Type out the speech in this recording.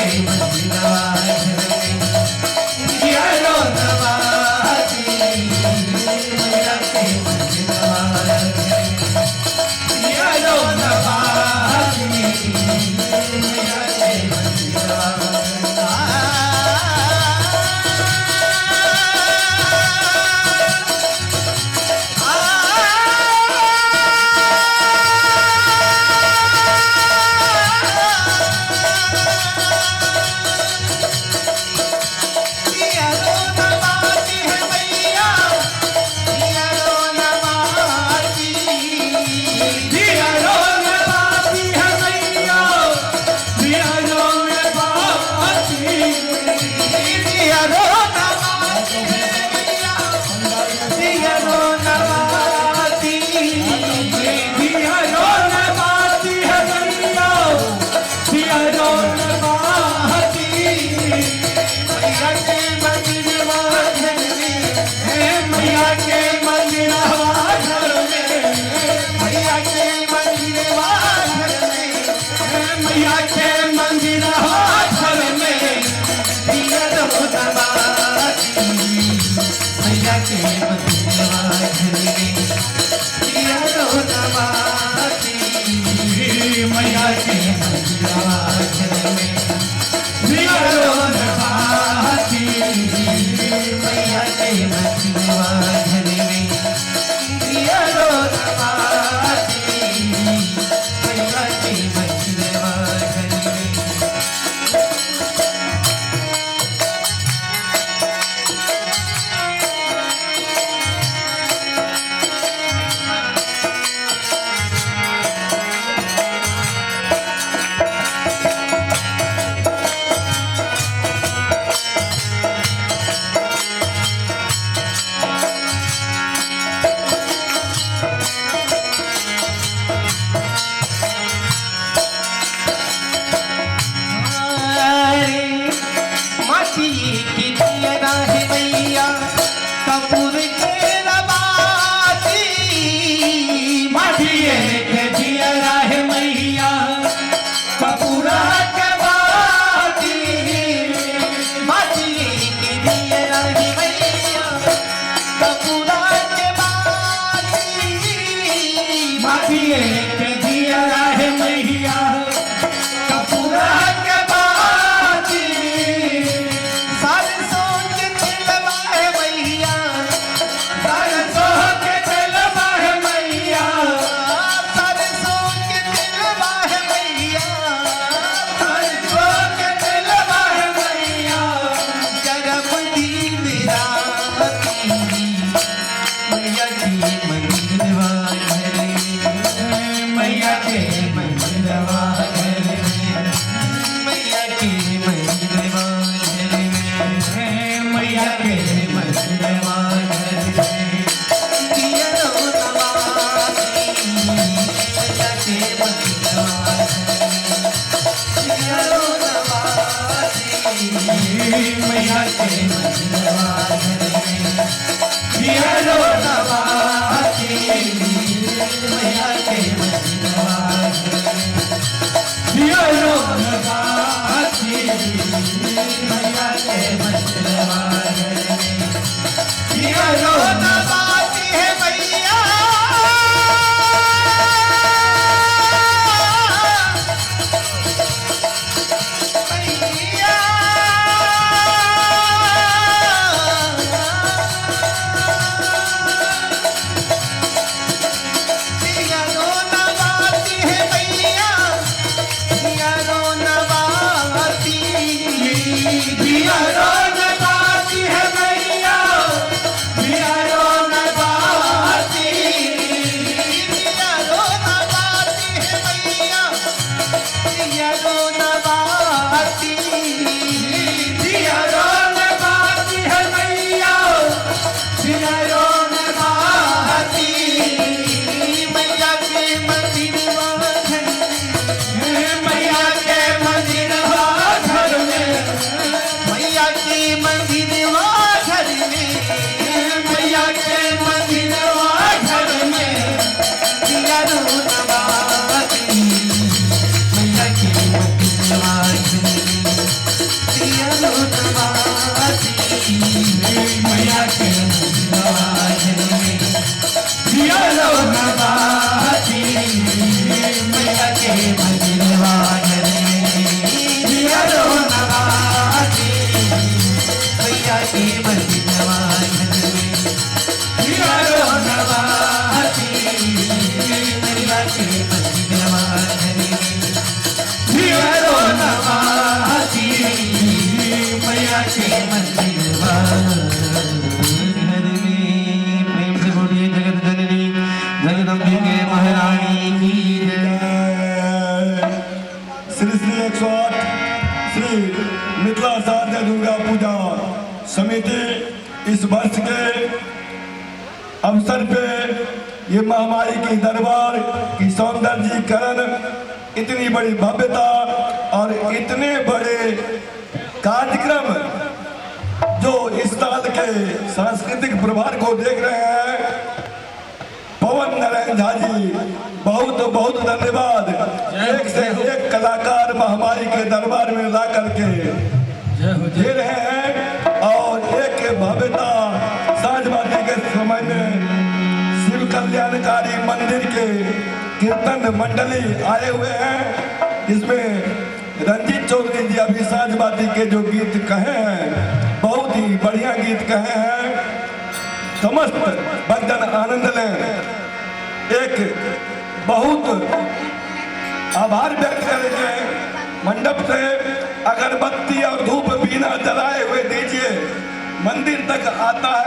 के मंदिरवा घर में दिया रो नवाती मैया के मंदिरवा घर में दिया रो नवाती मैया के मंदिरवा की मिथिला शारदीय दुर्गा पूजा समिति इस वर्ष के अवसर पे ये महामारी की दरबार की सौंदर्यीकरण, इतनी बड़ी भव्यता और इतने बड़े कार्यक्रम जो इस साल के सांस्कृतिक प्रभार को देख रहे हैं, पवन नारायण झा जी बहुत बहुत धन्यवाद। एक से एक कलाकार महामारी के दरबार में ला करके दे रहे हैं और एक भव्यता साँझबाती के समय में शिव कल्याणकारी मंदिर के कीर्तन मंडली आए हुए हैं। इसमें रंजीत चौधरी जी अभी साँझबाती के जो गीत कहे हैं, बहुत ही बढ़िया गीत कहे हैं। समस्त भक्तजन आनंद लें। एक बहुत आभार व्यक्त करेंगे मंडप से अगरबत्ती और धूप बीना जलाए हुए दीजिए, मंदिर तक आता है।